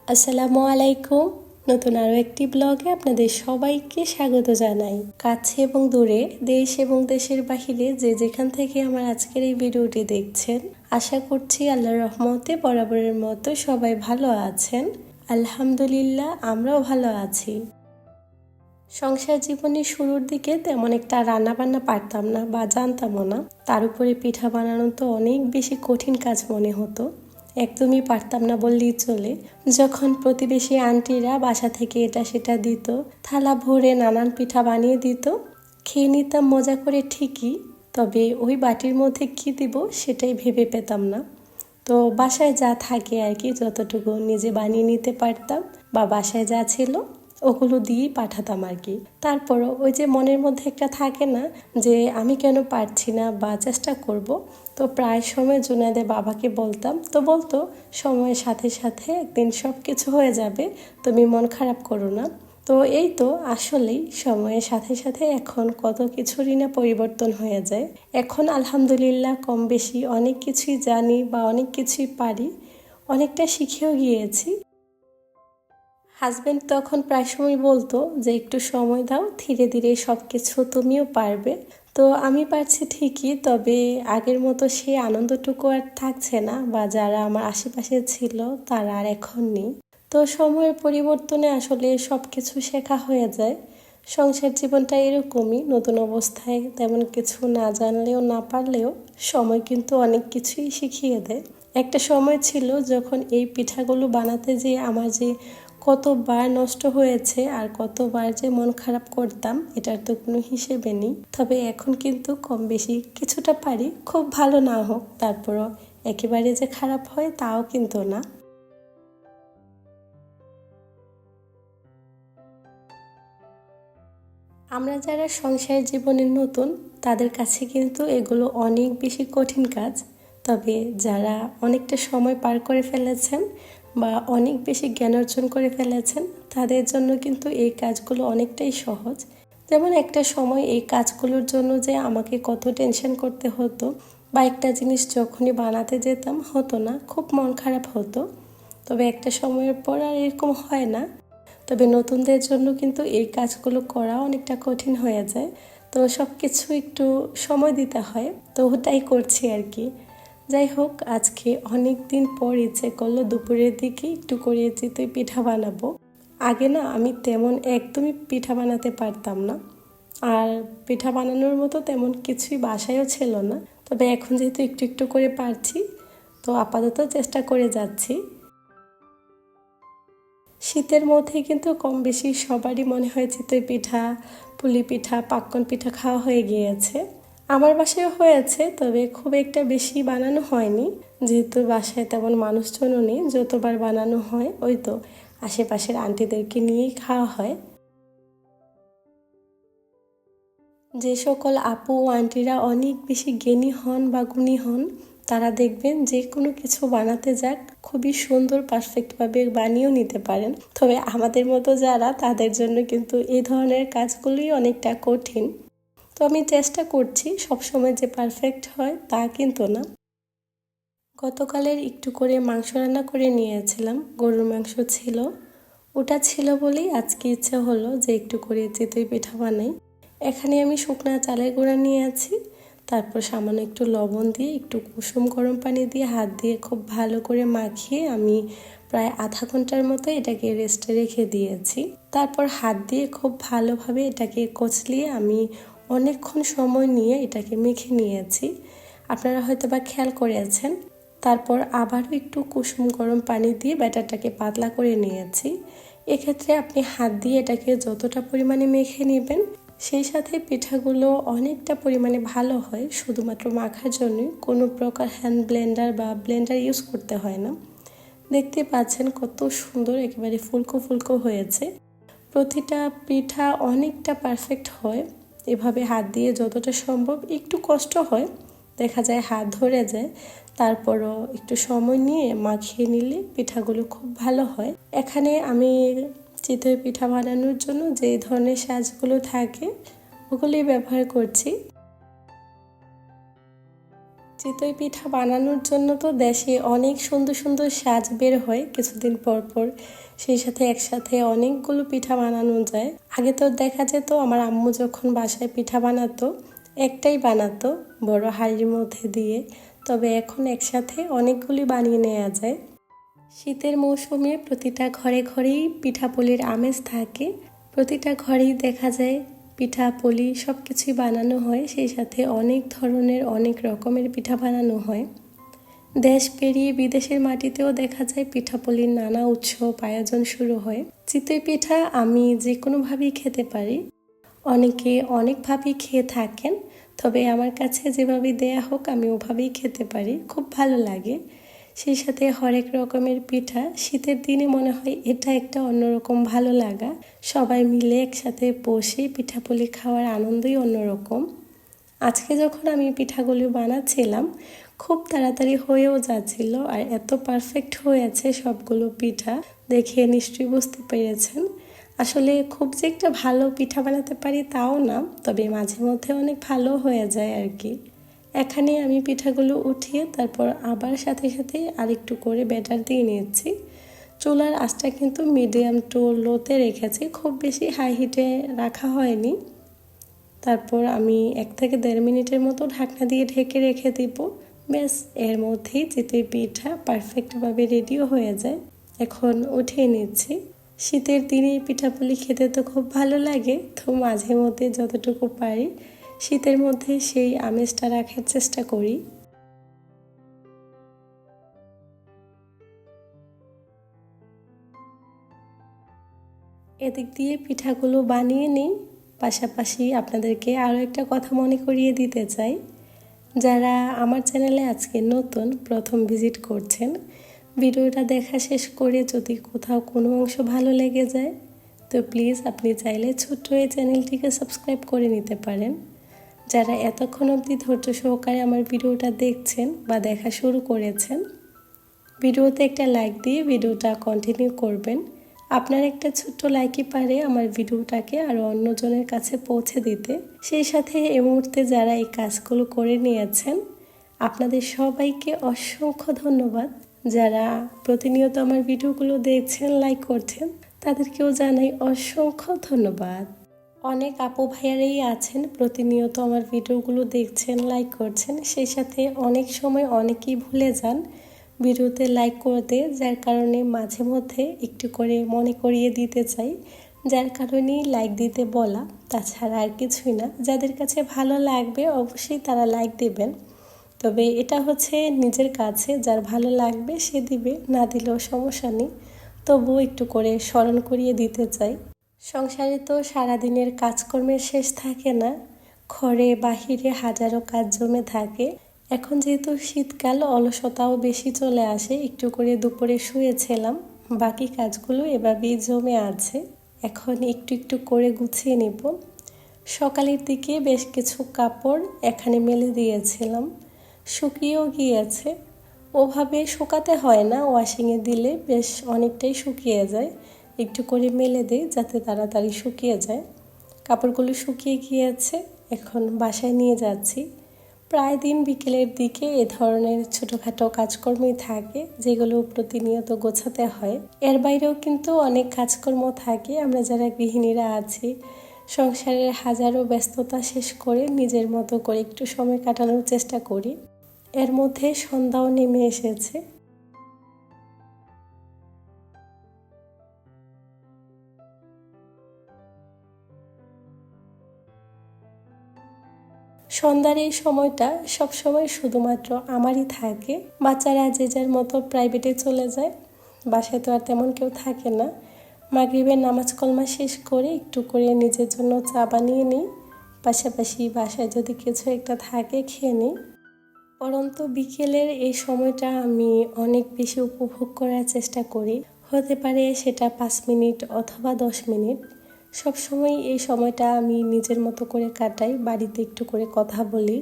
আসসালামু আলাইকুম। নতুন আরও একটি ব্লগে আপনাদের সবাইকে স্বাগত জানাই। কাছে এবং দূরে, দেশ এবং দেশের বাহিরে যে যেখান থেকে আমার আজকের এই ভিডিওটি দেখছেন, আশা করছি আল্লাহর রহমতে বরাবরের মতো সবাই ভালো আছেন। আলহামদুলিল্লাহ, আমরাও ভালো আছি। সংসার জীবনের শুরুর দিকে তেমন একটা রান্নাবান্না পারতাম না বা জানতামও না। তার উপরে পিঠা বানানো তো অনেক বেশি কঠিন কাজ মনে হতো, একদমই পারতাম না বললেই চলে। যখন প্রতিবেশী আন্টিরা বাসা থেকে এটা সেটা দিত, থালা ভরে নানান পিঠা বানিয়ে দিত, খেয়ে নিতাম মজা করে ঠিকই, তবে ওই বাটির মধ্যে কি দিব সেটাই ভেবে পেতাম না। তো বাসায় যা থাকে আর কি, যতটুকু নিজে বানিয়ে নিতে পারতাম বা বাসায় যা ছিল ওগুলো দিয়েই পাঠাতাম আর কি। তারপরও ওই যে মনের মধ্যে একটা থাকে না যে আমি কেন পারছি না বা চেষ্টা করব, তো প্রায় সময় জুনায়েদের বাবাকে বলতাম, তো বলতো সময়ের সাথে সাথে একদিন সব কিছু হয়ে যাবে, তুমি মন খারাপ করো না। তো এই তো আসলেই সময়ের সাথে সাথে এখন কত কিছুরই না পরিবর্তন হয়ে যায়। এখন আলহামদুলিল্লাহ কম বেশি অনেক কিছুই জানি বা অনেক কিছুই পারি, অনেকটা শিখেও গিয়েছি। হাজব্যান্ড তখন প্রায় সময় বলতো যে একটু সময় দাও, ধীরে ধীরে সব কিছু তুমিও পারবে। তো আমি পারছি ঠিকই, তবে আগের মতো সেই আনন্দটুকু আর থাকছে না, বা যারা আমার আশেপাশে ছিল তারা আর এখন নেই। তো সময়ের পরিবর্তনে আসলে সব কিছু শেখা হয়ে যায়। সংসার জীবনটা এরকমই, নতুন অবস্থায় তেমন কিছু না জানলেও না পারলেও সময় কিন্তু অনেক কিছুই শিখিয়ে দেয়। একটা সময় ছিল যখন এই পিঠাগুলো বানাতে যেয়ে আমার যে কতবার নষ্ট হয়েছে আর কতবার যে মন খারাপ করতাম, এটার তো কোনো হিসেবে নেই। তবে এখন কিন্তু কম বেশি কিছুটা পারি, খুব ভালো না হোক তারপরও একেবারে যে খারাপ হয় তাও কিন্তু না। আমরা যারা সংসার জীবনে নতুন তাদের কাছে কিন্তু এগুলো অনেক বেশি কঠিন কাজ, তবে যারা অনেকটা সময় পার করে ফেলেছেন বা অনেক বেশি জ্ঞান অর্জন করে ফেলেছেন তাদের জন্য কিন্তু এই কাজগুলো অনেকটাই সহজ। যেমন একটা সময় এই কাজগুলোর জন্য যে আমাকে কত টেনশন করতে হতো, বা একটা জিনিস যখনই বানাতে যেতাম হতো না, খুব মন খারাপ হতো। তবে একটা সময়ের পর আর এরকম হয় না। তবে নতুনদের জন্য কিন্তু এই কাজগুলো করা অনেকটা কঠিন হয়ে যায়, তো সব কিছু একটু সময় দিতে হয়, তো ওটাই করছি আর কি। যাই হোক, আজকে অনেক দিন পর ইচ্ছে করলো দুপুরের দিকে একটু করে চিতই পিঠা বানাবো। আগে না আমি তেমন একদমই পিঠা বানাতে পারতাম না, আর পিঠা বানানোর মতো তেমন কিছুই বাসায়ও ছিল না। তবে এখন যেহেতু একটু একটু করে পারছি, তো আপাতত চেষ্টা করে যাচ্ছি। শীতের মধ্যে কিন্তু কম বেশি সবারই মনে হয় চিতই পিঠা, পুলি পিঠা, পাক্কন পিঠা খাওয়া হয়ে গিয়েছে। আমার বাসায় হয়েছে, তবে খুব একটা বেশি বানানো হয়নি, যেহেতু বাসায় তেমন মানুষজনও নেই। যতবার বানানো হয় ওই তো আশেপাশের আন্টিদেরকে নিয়েই খাওয়া হয়। যে সকল আপু ও আন্টিরা অনেক বেশি জ্ঞানী হন বা গুণী হন, তারা দেখবেন যে কোনো কিছু বানাতে যাক খুবই সুন্দর পারফেক্টভাবে বানিয়েও নিতে পারেন। তবে আমাদের মতো যারা, তাদের জন্য কিন্তু এই ধরনের কাজগুলোই অনেকটা কঠিন। তো আমি চেষ্টা করছি, সবসময় যে পারফেক্ট হয় তা কিন্তু না। গতকালের একটু করে মাংস রান্না করে নিয়েছিলাম, গরুর মাংস ছিল। ওটা ছিল বলেই আজকে ইচ্ছে হলো যে একটু করে চিতই পিঠা বানাই। এখানে আমি শুকনা চালের গুঁড়া নিয়ে আছি, তারপর সামান্য একটু লবণ দিয়ে একটু কুসুম গরম পানি দিয়ে হাত দিয়ে খুব ভালো করে মাখিয়ে আমি প্রায় আধা ঘন্টার মতো এটাকে রেস্টে রেখে দিয়েছি। তারপর হাত দিয়ে খুব ভালোভাবে এটাকে কচলিয়ে আমি অনেকক্ষণ সময় নিয়ে এটাকে মেখে নিয়েছি। আপনারা হয়তো বা খেয়াল করেছেন। তারপর আবারও একটু কুসুম গরম পানি দিয়ে ব্যাটারটাকে পাতলা করে নিয়েছি। এক্ষেত্রে আপনি হাত দিয়ে এটাকে যতটা পরিমাণে মেখে নেবেন, সেই সাথে পিঠাগুলো অনেকটা পরিমাণে ভালো হয়। শুধুমাত্র মাখার জন্যই কোনো প্রকার হ্যান্ড ব্লেন্ডার বা ব্লেন্ডার ইউজ করতে হয় না। দেখতে পাচ্ছেন কত সুন্দর একেবারে ফুলকো ফুলকো হয়েছে। প্রতিটা পিঠা অনেকটা পারফেক্ট হয়। এভাবে হাত দিয়ে যতটা সম্ভব, একটু কষ্ট হয়, দেখা যায় হাত ধরে যায়, তারপরও একটু সময় নিয়ে মাখিয়ে নিলে পিঠাগুলো খুব ভালো হয়। এখানে আমি চিতই পিঠা বানানোর জন্য যে ধরনের সাজগুলো থাকে ওগুলোই ব্যবহার করছি। চিতই পিঠা বানানোর জন্য তো দেশে অনেক সুন্দর সুন্দর সাজ বের হয় কিছুদিন পর পর, সেই সাথে একসাথে অনেকগুলো পিঠা বানানো যায়। আগে তো দেখা যেত আমার আম্মু যখন বাসায় পিঠা বানাতো একটাই বানাতো বড় হাঁড়ির মধ্যে দিয়ে, তবে এখন একসাথে অনেকগুলি বানিয়ে নেওয়া যায়। শীতের মৌসুমে প্রতিটা ঘরে ঘরেই পিঠাপুলির আমেজ থাকে, প্রতিটা ঘরেই দেখা যায় পিঠাপুলি সব কিছুই বানানো হয়, সেই সাথে অনেক ধরনের অনেক রকমের পিঠা বানানো হয়। দেশ পেরিয়ে বিদেশের মাটিতেও দেখা যায় পিঠাপুলির নানা উৎসব আয়োজন শুরু হয়। চিতই পিঠা আমি যে কোনোভাবেই খেতে পারি, অনেকে অনেকভাবেই খেয়ে থাকেন, তবে আমার কাছে যেভাবে দেয়া হোক আমি ওভাবেই খেতে পারি, খুব ভালো লাগে। সেই সাথে হরেক রকমের পিঠা, শীতের দিনে মনে হয় এটা একটা অন্যরকম ভালো লাগা, সবাই মিলে একসাথে বসে পিঠাপুলি খাওয়ার আনন্দই অন্যরকম। আজকে যখন আমি পিঠাগুলো বানাচ্ছিলাম খুব তাড়াতাড়ি হয়েও যাচ্ছিল, আর এত পারফেক্ট হয়েছে সবগুলো পিঠা, দেখে নিশ্চয়ই বুঝতে পেরেছেন। আসলে খুব যে একটা ভালো পিঠা বানাতে পারি তাও না, তবে মাঝে মধ্যে অনেক ভালো হয়ে যায় আর কি। এখানে আমি পিঠাগুলো উঠিয়ে তারপর আবার সাথে সাথে আরেকটু করে ব্যাটার দিয়ে নিয়েছি। চুলার আঁচটা কিন্তু মিডিয়াম টু লোতে রেখেছি, খুব বেশি হাই হিটে রাখা হয়নি। তারপর আমি 1 থেকে 1.5 মিনিটের মতো ঢাকনা দিয়ে ঢেকে রেখে দিব। ব্যাস, এর মধ্যেই চিতই পিঠা পারফেক্টভাবে রেডিও হয়ে যায়। এখন উঠিয়ে নিচ্ছি। শীতের দিনে পিঠাপুলি খেতে তো খুব ভালো লাগে, তো মাঝে মধ্যে যতটুকু পারি শীতের মধ্যে সেই আমেজটা রাখার চেষ্টা করি। এদিক দিয়ে পিঠাগুলো বানিয়ে নিই, পাশাপাশি আপনাদেরকে আরও একটা কথা মনে করিয়ে দিতে চাই। যারা আমার চ্যানেলে আজকে নতুন প্রথম ভিজিট করছেন, ভিডিওটা দেখা শেষ করে যদি কোথাও কোনো অংশ ভালো লেগে যায় তো প্লিজ আপনি চাইলে ছোট্ট এই চ্যানেলটিকে সাবস্ক্রাইব করে নিতে পারেন। যারা এতক্ষণ অবধি ধৈর্য সহকারে আমার ভিডিওটা দেখছেন বা দেখা শুরু করেছেন, ভিডিওতে একটা লাইক দিয়ে ভিডিওটা কন্টিনিউ করবেন। আপনার একটা ছোট্ট লাইকই পারে আমার ভিডিওটাকে আরও অন্যজনের কাছে পৌঁছে দিতে। সেই সাথে এই মুহূর্তে যারা এই কাজগুলো করে নিয়েছেন আপনাদের সবাইকে অসংখ্য ধন্যবাদ। যারা প্রতিনিয়ত আমার ভিডিওগুলো দেখছেন, লাইক করছেন, তাদেরকেও জানাই অসংখ্য ধন্যবাদ। অনেক আপু ভাইয়ারাই আছেন প্রতিনিয়ত আমার ভিডিওগুলো দেখছেন, লাইক করছেন, সেই সাথে অনেক সময় অনেকেই ভুলে যান ভিডিওতে লাইক করতে, যার কারণে মাঝে মধ্যে একটু করে মনে করিয়ে দিতে চাই, যার কারণেই লাইক দিতে বলা, তাছাড়া আর কিছুই না। যাদের কাছে ভালো লাগবে অবশ্যই তারা লাইক দেবেন, তবে এটা হচ্ছে নিজের কাছে, যার ভালো লাগবে সে দিবে, না দিলেও সমস্যা নেই, তবুও একটু করে স্মরণ করিয়ে দিতে চাই। সংসারে তো সারাদিনের কাজকর্মের শেষ থাকে না, ঘরে বাহিরে হাজারো কাজ জমে থাকে। এখন যেহেতু শীতকাল, অলসতাও বেশি চলে আসে, একটু করে দুপুরে শুয়েছিলাম, বাকি কাজগুলো এভাবেই জমে আছে, এখন একটু একটু করে গুছিয়ে নিব। সকালের দিকে বেশ কিছু কাপড় এখানে মেলে দিয়েছিলাম, শুকিয়েও গিয়েছে। ওভাবে শুকাতে হয় না, ওয়াশিংয়ে দিলে বেশ অনেকটাই শুকিয়ে যায়, একটু করে মেলে দিই যাতে তাড়াতাড়ি শুকিয়ে যায়। কাপড়গুলো শুকিয়ে গিয়েছে, এখন বাসায় নিয়ে যাচ্ছি। প্রায় দিন বিকেলের দিকে এ ধরনের ছোটোখাটো কাজকর্মই থাকে যেগুলো প্রতিনিয়ত গোছাতে হয়। এর বাইরেও কিন্তু অনেক কাজকর্ম থাকে, আমরা যারা গৃহিণীরা আছি সংসারের হাজারো ব্যস্ততা শেষ করে নিজের মতো করে একটু সময় কাটানোর চেষ্টা করি। এর মধ্যে সন্ধ্যাও নেমে এসেছে। সন্ধ্যার এই সময়টা সবসময় শুধুমাত্র আমারই থাকে, বাচ্চারা যে যার মতো প্রাইভেটে চলে যায়, বাসায় তো আর তেমন কেউ থাকে না। মাগরিবের নামাজ কলমা শেষ করে একটু করে নিজের জন্য চা বানিয়ে নিই, পাশাপাশি বাসায় যদি কিছু একটা থাকে খেয়ে নিই। পরন্তু বিকেলের এই সময়টা আমি অনেক বেশি উপভোগ করার চেষ্টা করি, হতে পারে সেটা 5 মিনিট অথবা 10 মিনিট। সবসময় এই সময়টা আমি নিজের মতো করে কাটাই, বাড়িতে একটু করে কথা বলি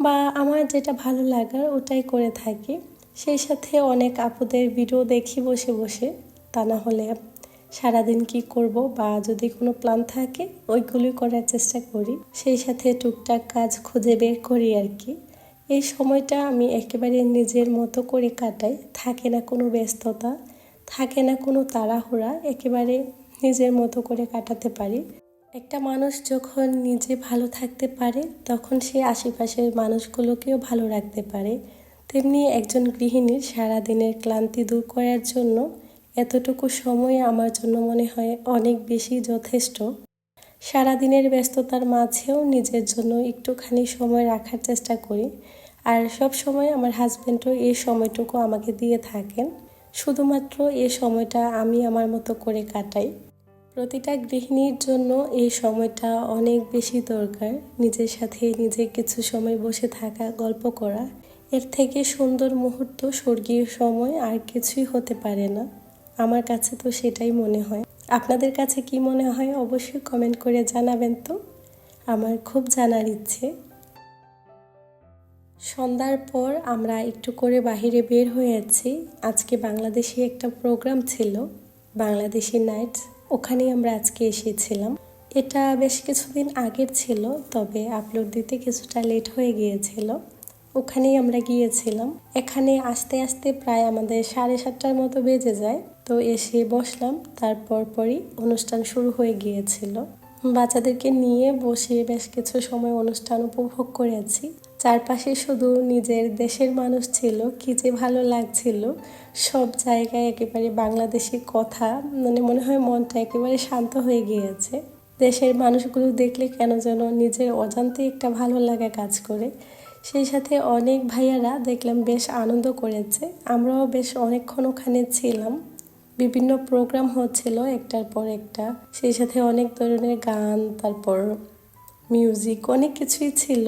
বা আমার যেটা ভালো লাগার ওটাই করে থাকি। সেই সাথে অনেক আপুদের ভিডিও দেখি বসে বসে, তা না হলে সারাদিন কি করব বা যদি কোনো প্ল্যান থাকে ওইগুলোই করার চেষ্টা করি, সেই সাথে টুকটাক কাজ খুঁজে বের করি আর কি। এই সময়টা আমি একেবারে নিজের মতো করে কাটাই। থাকে না কোনো ব্যস্ততা, থাকে না কোনো তাড়াহুড়া, একেবারে নিজের মতো করে কাটাতে পারি। একটা মানুষ যখন নিজে ভালো থাকতে পারে তখন সে আশেপাশের মানুষগুলোকেও ভালো রাখতে পারে। তেমনি একজন গৃহিণীর সারাদিনের ক্লান্তি দূর করার জন্য এতটুকু সময় আমার জন্য মনে হয় অনেক বেশি যথেষ্ট। সারাদিনের ব্যস্ততার মাঝেও নিজের জন্য একটুখানি সময় রাখার চেষ্টা করি। আর সব সময় আমার হাজব্যান্ডও এই সময়টুকু আমাকে দিয়ে থাকেন। শুধুমাত্র এই সময়টা আমি আমার মতো করে কাটাই। প্রতিটা গৃহিণীর জন্য এই সময়টা অনেক বেশি দরকার। নিজের সাথে নিজে কিছু সময় বসে থাকা, গল্প করা, এর থেকে সুন্দর মুহূর্ত, স্বর্গীয় সময় আর কিছুই হতে পারে না। আমার কাছে তো সেটাই মনে হয়। আপনাদের কাছে কি মনে হয় অবশ্যই কমেন্ট করে জানাবেন তো, আমার খুব জানার ইচ্ছে। সন্ধ্যার পর আমরা একটু করে বাহিরে বের হয়েছি। আজকে বাংলাদেশি একটা প্রোগ্রাম ছিল, বাংলাদেশি নাইটস, ওখানেই আমরা আজকে এসেছিলাম। এটা বেশ কিছুদিন আগের ছিল, তবে আপলোড দিতে কিছুটা লেট হয়ে গিয়েছিল। ওখানেই আমরা গিয়েছিলাম। এখানে আসতে আসতে প্রায় আমাদের 7:30টার মতো বেজে যায়। তো এসে বসলাম, তারপর পরই অনুষ্ঠান শুরু হয়ে গিয়েছিল। বাচ্চাদেরকে নিয়ে বসে বেশ কিছু সময় অনুষ্ঠান উপভোগ করেছি। চারপাশে শুধু নিজের দেশের মানুষ ছিল, কি যে ভালো লাগছিল। সব জায়গায় একেবারে বাংলাদেশি কথা, মনে হয় মনটা একেবারে শান্ত হয়ে গিয়েছে। দেশের মানুষগুলো দেখলে কেন যেন নিজের অজান্তে একটা ভালো লাগা কাজ করে। সেই সাথে অনেক ভাইয়ারা দেখলাম বেশ আনন্দ করেছে। আমরাও বেশ অনেকক্ষণ ওখানে ছিলাম। বিভিন্ন প্রোগ্রাম হচ্ছিল একটার পর একটা, সেই সাথে অনেক ধরনের গান, তারপর মিউজিক, অনেক কিছুই ছিল।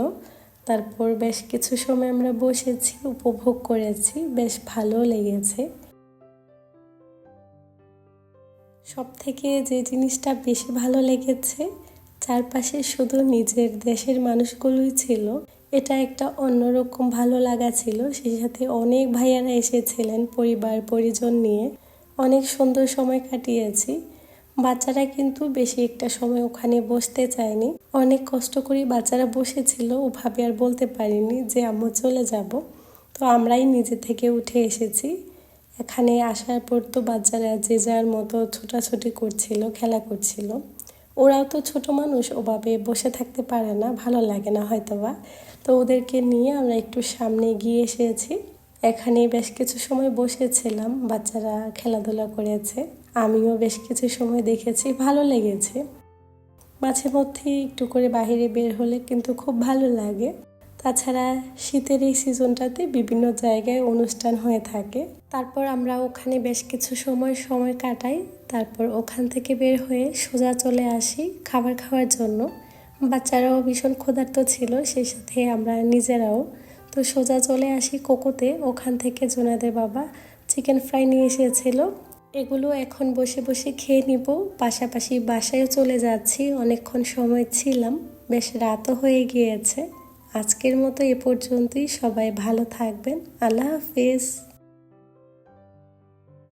তারপর বেশ কিছু সময় আমরা বসেছি, উপভোগ করেছি, বেশ ভালো লেগেছে। সব থেকে যে জিনিসটা বেশি ভালো লেগেছে, চারপাশে শুধু নিজের দেশের মানুষগুলোই ছিল। এটা একটা অন্যরকম ভালো লাগা ছিল। সেই সাথে অনেক ভাইয়ারা এসেছিলেন পরিবার পরিজন নিয়ে, অনেক সুন্দর সময় কাটিয়েছি। বাচ্চারা কিন্তু বেশি একটা সময় ওখানে বসতে চায়নি, অনেক কষ্ট করে বাচ্চারা বসেছিল। ওভাবে আর বলতে পারিনি যে আম্মু চলে যাব। তো আমরাই নিজে থেকে উঠে এসেছি। এখানে আসার পর তো বাচ্চারা যে যার মতো ছোটাছুটি করছিল, খেলা করছিল। ওরাও তো ছোট মানুষ, ওভাবে বসে থাকতে পারে না, ভালো লাগে না হয়তোবা। তো ওদেরকে নিয়ে আমরা একটু সামনে গিয়ে এসেছি। এখানে বেশ কিছু সময় বসেছিলাম, বাচ্চারা খেলাধুলা করেছে, আমিও বেশ কিছু সময় দেখেছি, ভালো লেগেছে। মাঝে মধ্যে একটু করে বাইরে বের হলে কিন্তু খুব ভালো লাগে। তাছাড়া শীতের এই সিজনটাতে বিভিন্ন জায়গায় অনুষ্ঠান হয়ে থাকে। তারপর আমরা ওখানে বেশ কিছু সময় কাটাই। তারপর ওখান থেকে বের হয়ে সোজা চলে আসি খাবার খাওয়ার জন্য। বাচ্চারাও ভীষণ ক্ষুধার্ত ছিল, সেই সাথে আমরা নিজেরাও। তো সোজা চলে আসি কোকোতে। ওখান থেকে জোনাদের বাবা চিকেন ফ্রাই নিয়ে এসেছিল। এগুলো এখন বসে বসে খেয়ে নিব, পাশাপাশি বাসায়ও চলে যাচ্ছি। অনেকক্ষণ সময় ছিলাম, বেশ রাতও হয়ে গিয়েছে। আজকের মতো এ পর্যন্তই। সবাই ভালো থাকবেন। আল্লাহ হাফেজ।